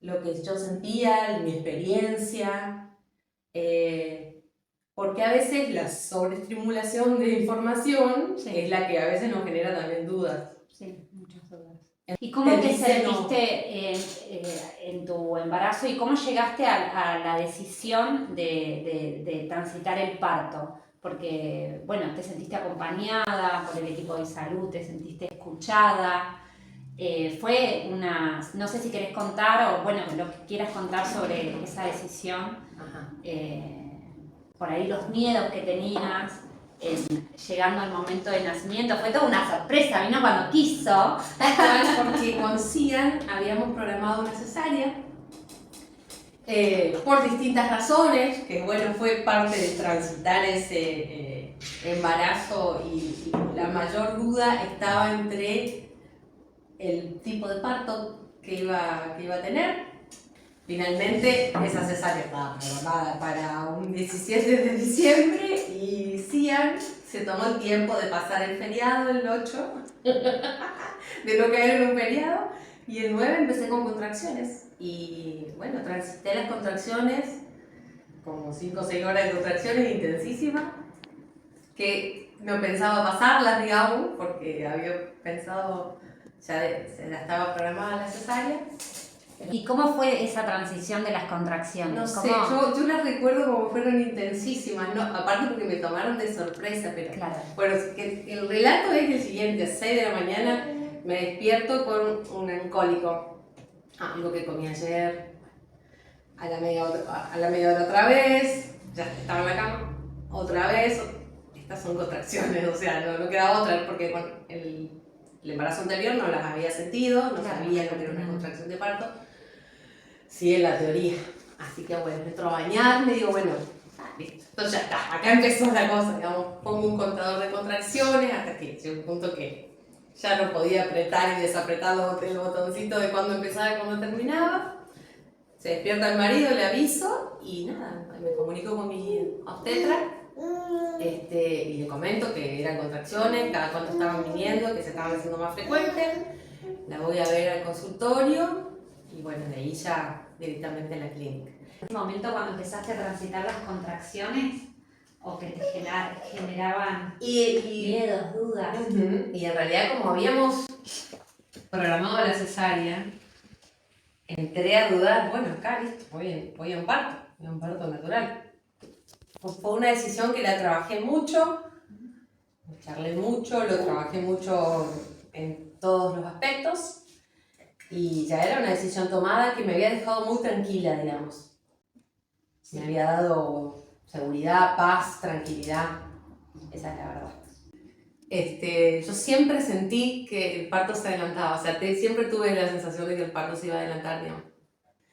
lo que yo sentía, mi experiencia, porque a veces la sobreestimulación de información es la que a veces nos genera también dudas. Sí, muchas dudas. ¿Y cómo te sentiste en tu embarazo y cómo llegaste a la decisión de transitar el parto? Porque, bueno, te sentiste acompañada por el equipo de salud, te sentiste escuchada. Fue una, no sé si querés contar o, bueno, lo que quieras contar sobre esa decisión. Por ahí los miedos que tenías. Llegando al momento del nacimiento, fue toda una sorpresa, vino cuando quiso. Porque con Cian habíamos programado una cesárea por distintas razones, que bueno, fue parte de transitar ese embarazo y la mayor duda estaba entre el tipo de parto que iba a tener. Finalmente esa cesárea estaba programada para un 17 de diciembre y Cian se tomó el tiempo de pasar el feriado el 8, de no caer en un feriado, y el 9 empecé con contracciones. Y bueno, transité las contracciones, como 5 o 6 horas de contracciones intensísimas, que no pensaba pasarlas, digamos, porque había pensado, ya estaba programada la cesárea. ¿Y cómo fue esa transición de las contracciones? No sé, yo las recuerdo como fueron intensísimas, ¿no? Aparte porque me tomaron de sorpresa, pero claro. Bueno, el relato es el siguiente: a 6 de la mañana me despierto con un cólico, algo que comí ayer, a la media hora otra vez, ya estaba en la cama, otra vez, estas son contracciones, o sea, no queda otra, porque con el embarazo anterior no las había sentido, no sabía lo que era una contracción de parto. Sí, en la teoría. Así que bueno, entro a bañarme y digo, bueno, listo. Entonces ya está, acá empezó la cosa, digamos, pongo un contador de contracciones hasta que llegó un punto que ya no podía apretar y desapretar el botoncito de cuándo empezaba y cuándo terminaba. Se despierta el marido, le aviso y nada, me comunico con mi obstetra y le comento que eran contracciones, cada cuánto estaban viniendo, que se estaban haciendo más frecuentes. La voy a ver al consultorio y bueno, de ahí ya directamente a la clínica. ¿En ese momento cuando empezaste a transitar las contracciones o que te generaban miedos, dudas? Y en realidad, como habíamos programado la cesárea, entré a dudar, bueno, acá listo, voy a un parto natural. Fue una decisión que la trabajé mucho, charlé mucho, lo trabajé mucho en todos los aspectos. Y ya era una decisión tomada que me había dejado muy tranquila, digamos. Me había dado seguridad, paz, tranquilidad. Esa es la verdad. Yo siempre sentí que el parto se adelantaba. O sea, siempre tuve la sensación de que el parto se iba a adelantar, digamos.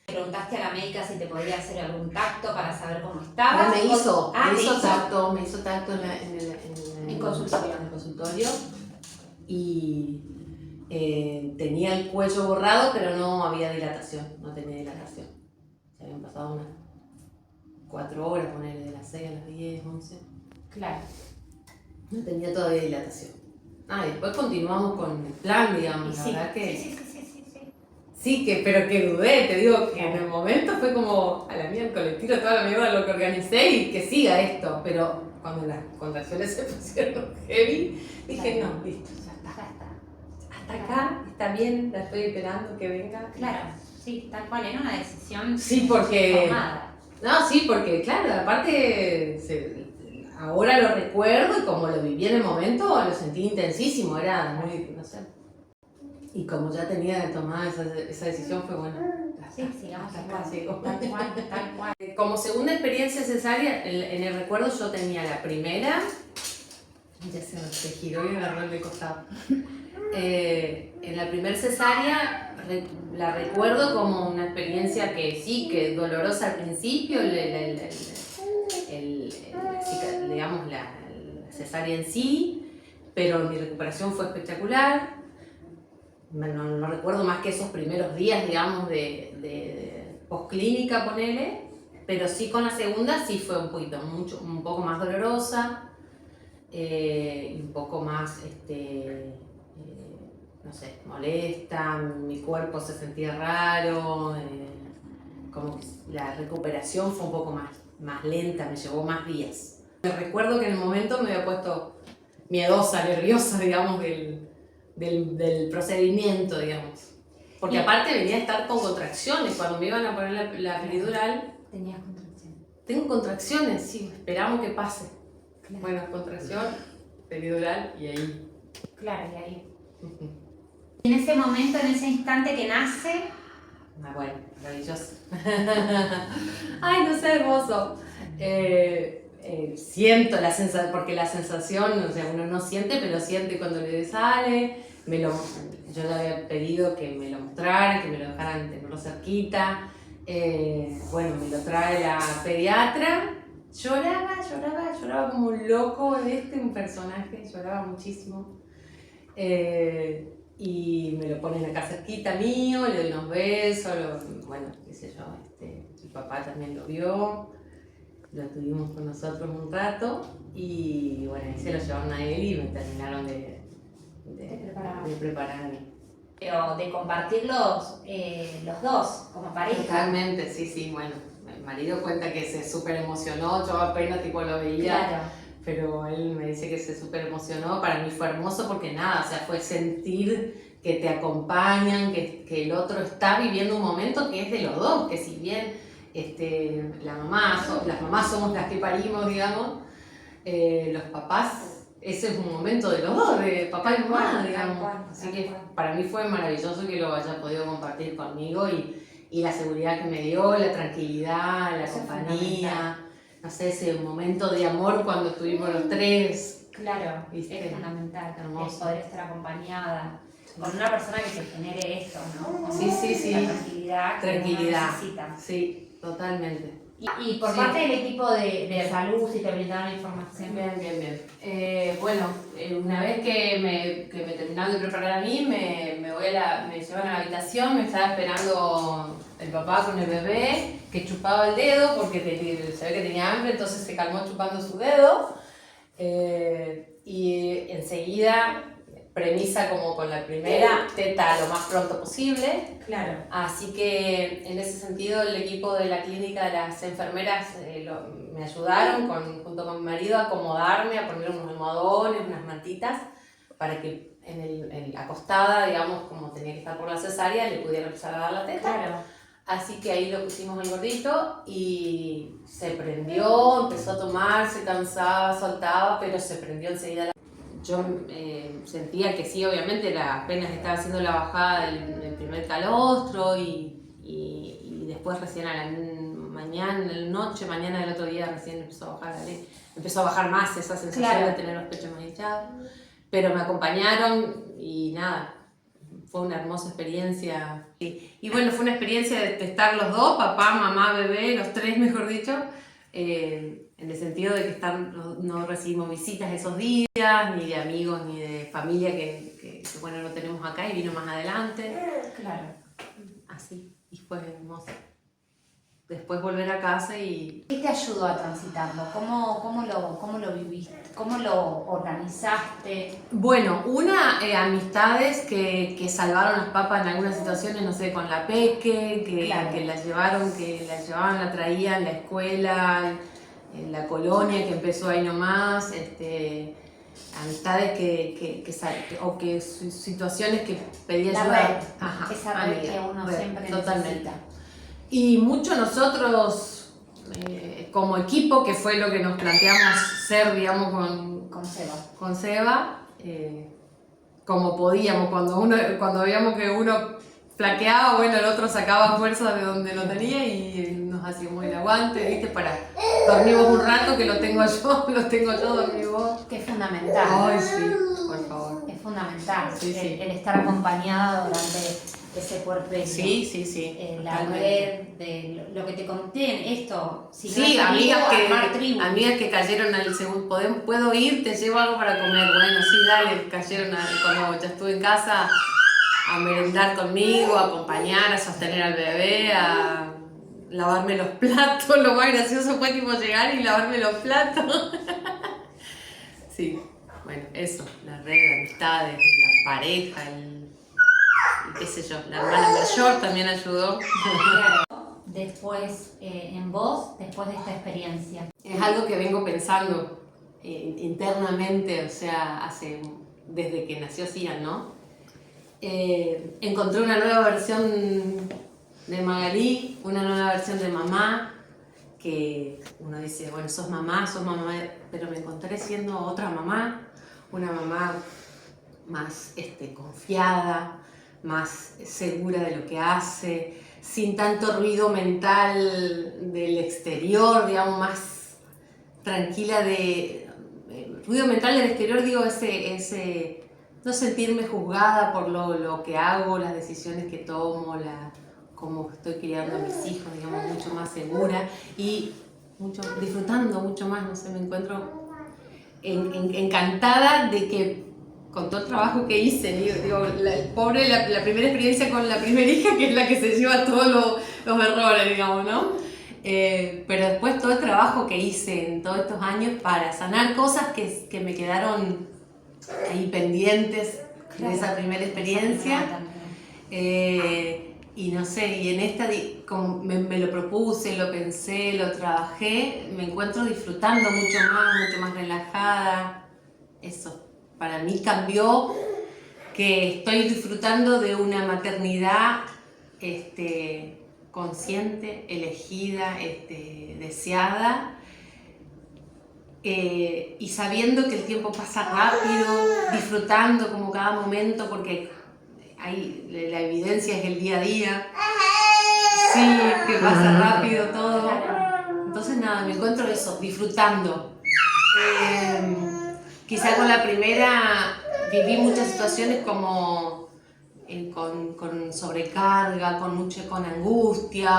¿Preguntaste a la médica si te podía hacer algún tacto para saber cómo estabas? No, me hizo tacto en el consultorio. Y tenía el cuello borrado, pero no había dilatación, no tenía dilatación. Se habían pasado unas 4 horas, ponerle de las 6 a las 10, 11. Claro. No tenía todavía dilatación. Y después continuamos con el plan, digamos, la verdad que... Sí, pero que dudé, te digo que en el momento fue como, a la miércoles, tiro toda la mierda lo que organicé y que siga esto, pero cuando las contracciones se pusieron heavy, dije, no, listo, ya está. Hasta acá está bien, la estoy esperando que venga. Claro, sí, tal cual, era una decisión formada. No, sí, porque claro, aparte ahora lo recuerdo y como lo viví en el momento, lo sentí intensísimo, era muy, no sé. Y como ya tenía tomada esa decisión, fue bueno. Sí, sigamos acá, sigo. Tal cual. Como segunda experiencia cesárea, en el recuerdo yo tenía la primera, ya se giró y agarró el de costado. En la primera cesárea la recuerdo como una experiencia que sí, que dolorosa al principio, digamos la cesárea en sí, pero mi recuperación fue espectacular. No recuerdo más que esos primeros días, digamos, de postclínica, ponele, pero sí con la segunda sí fue un poco más dolorosa, y un poco más, no sé, molesta, mi cuerpo se sentía raro, la recuperación fue un poco más lenta, me llevó más días. Me recuerdo que en el momento me había puesto miedosa, nerviosa, digamos, del procedimiento, digamos. Porque aparte venía a estar con contracciones. Cuando me iban a poner la peridural... ¿Tenías contracciones? Tengo contracciones, sí, esperamos que pase. Claro. Bueno, contracción, peridural y ahí. Claro, y ahí. En ese momento, en ese instante que nace... Bueno, maravilloso. Ay, no sé, hermoso. Siento la sensación, porque la sensación, o sea, uno no siente, pero siente cuando le sale. Yo le había pedido que me lo mostraran, que me lo dejaran tenerlo cerquita. Bueno, me lo trae la pediatra. Lloraba como un loco un personaje, lloraba muchísimo. Y me lo ponen acá cerquita mío, le doy unos besos, bueno, qué sé yo, su papá también lo vio, lo tuvimos con nosotros un rato y bueno, ahí se lo llevaron a él y me terminaron de preparar a mí. Pero de compartir los dos como pareja. Totalmente, sí, bueno, el marido cuenta que se súper emocionó, yo apenas tipo lo veía. Claro. Pero él me dice que se súper emocionó. Para mí fue hermoso porque nada, o sea, fue sentir que te acompañan, que el otro está viviendo un momento que es de los dos, que si bien las mamás somos las que parimos, digamos, los papás, ese es un momento de los dos, de papá y mamá, digamos. Así que para mí fue maravilloso que lo haya podido compartir conmigo y la seguridad que me dio, la tranquilidad, la compañía. No sé, ese momento de amor cuando estuvimos los tres. Claro, ¿viste? es fundamental. Hermoso. El poder estar acompañada con una persona que te genere esto, ¿no? Como Sí. la tranquilidad que uno necesita. Sí, totalmente. Y por parte del equipo de salud, si te brindaron información. Bien. Bueno, una vez que me terminaron de preparar a mí, me llevan a la habitación, me estaba esperando el papá con el bebé, que chupaba el dedo porque se ve que tenía hambre, entonces se calmó chupando su dedo. Y enseguida, premisa como con la primera, teta lo más pronto posible. Claro. Así que en ese sentido el equipo de la clínica, de las enfermeras, me ayudaron junto con mi marido a acomodarme, a poner unos almohadones, unas mantitas, para que acostada, digamos, como tenía que estar por la cesárea, le pudiera empezar a dar la teta. Claro. Así que ahí lo pusimos al gordito y se prendió, empezó a tomar, se cansaba, soltaba, pero se prendió enseguida. Yo sentía que sí, obviamente apenas estaba haciendo la bajada del primer calostro y después recién a la mañana del otro día recién empezó a bajar más esa sensación de tener los pechos más hinchados. Pero me acompañaron y nada, fue una hermosa experiencia. Y bueno, fue una experiencia de estar los dos, papá, mamá, bebé, los tres mejor dicho, en el sentido de que no recibimos visitas esos días, ni de amigos, ni de familia que bueno, no tenemos acá y vino más adelante. Claro. Así, y fue hermoso. Después volver a casa y... ¿Qué te ayudó a transitarlo? ¿Cómo lo viviste? ¿Cómo lo organizaste? Bueno, amistades que salvaron las papas en algunas situaciones, no sé, con la Peque, que la llevaban, la traían, la escuela, en la colonia que empezó ahí nomás, amistades que situaciones que pedía la ayuda. red, Ajá, esa red que uno siempre totalmente necesita. Y mucho nosotros, como equipo, que fue lo que nos planteamos ser, digamos, con Seba, como podíamos, cuando veíamos que uno flaqueaba, bueno, el otro sacaba fuerza de donde lo tenía y nos hacíamos el aguante, ¿viste? Dormimos un rato, que lo tengo yo, dormí vos. Que es fundamental. Ay, sí, por favor. Es fundamental Sí. el estar acompañada durante ese puerperio. Sí. La red, de lo que te contiene, esto. Si Sí, no amigas que cayeron al segundo, ¿puedo ir? ¿Te llevo algo para comer? Bueno, sí, dale, cayeron cuando ya estuve en casa a merendar conmigo, a acompañar, a sostener al bebé, a lavarme los platos. Lo más gracioso fue tipo llegar y lavarme los platos. Sí, bueno, eso, la red de amistades, la pareja, y qué sé yo, la hermana mayor también ayudó. Claro, después en vos, después de esta experiencia? Es algo que vengo pensando internamente, o sea, desde que nació Cian, ¿no? Encontré una nueva versión de Magalí, una nueva versión de mamá, que uno dice, bueno, sos mamá, pero me encontré siendo otra mamá, una mamá más confiada, más segura de lo que hace, sin tanto ruido mental del exterior, digamos, más tranquila ruido mental del exterior, digo, ese no sentirme juzgada por lo que hago, las decisiones que tomo, cómo estoy criando a mis hijos, digamos, mucho más segura y disfrutando mucho más, no sé, me encuentro encantada de que con todo el trabajo que hice, digo la primera experiencia con la primera hija, que es la que se lleva todos los errores, digamos, ¿no? Pero después todo el trabajo que hice en todos estos años para sanar cosas que me quedaron ahí pendientes de esa primera experiencia. Y no sé, y en esta, como me lo propuse, lo pensé, lo trabajé, me encuentro disfrutando mucho más relajada. Eso, para mí cambió, que estoy disfrutando de una maternidad consciente, elegida, deseada, y sabiendo que el tiempo pasa rápido, disfrutando como cada momento, porque la evidencia es el día a día, sí, que pasa rápido todo. Entonces nada, me encuentro eso, disfrutando. Quizá con la primera viví muchas situaciones como con sobrecarga, con angustia,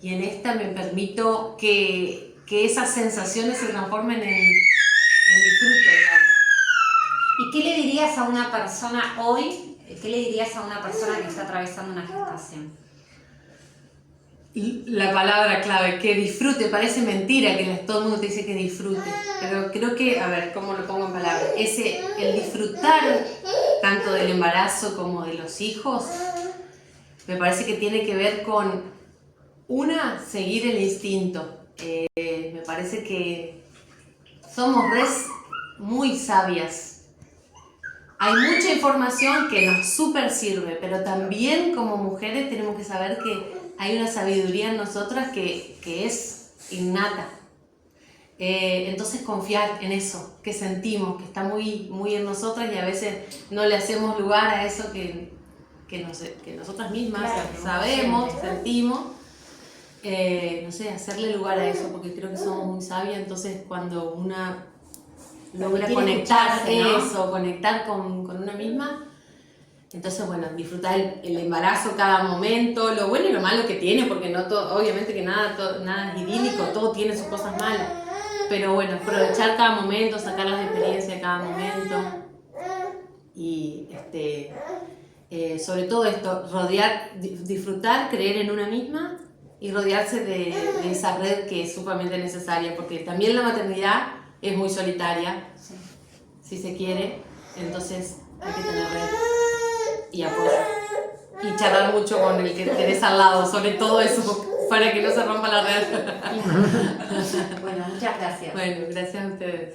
y en esta me permito que esas sensaciones se transformen en disfrute, digamos. ¿Y qué le dirías a una persona hoy? ¿Qué le dirías a una persona que está atravesando una gestación? La palabra clave, que disfrute. Parece mentira que todo el mundo te dice que disfrute, pero creo que, a ver, ¿cómo lo pongo en palabras? El disfrutar tanto del embarazo como de los hijos, me parece que tiene que ver con, seguir el instinto. Me parece que somos muy sabias. Hay mucha información que nos súper sirve, pero también como mujeres tenemos que saber que hay una sabiduría en nosotras que es innata. Entonces confiar en eso que sentimos, que está muy, muy en nosotras, y a veces no le hacemos lugar a eso que nosotras mismas sabemos, sentimos. No sé, hacerle lugar a eso, porque creo que somos muy sabias. Entonces cuando una logra conectar conectar con una misma, entonces bueno, disfrutar el embarazo cada momento, lo bueno y lo malo que tiene, porque no todo, obviamente que nada es idílico, todo tiene sus cosas malas, pero bueno, aprovechar cada momento, sacar las experiencias de cada momento, y sobre todo esto, disfrutar, creer en una misma y rodearse de esa red que es sumamente necesaria, porque también la maternidad es muy solitaria, si se quiere, entonces hay que tener red y apoyo. Y charlar mucho con el que tenés al lado, sobre todo eso, para que no se rompa la red. Bueno, muchas gracias. Bueno, gracias a ustedes.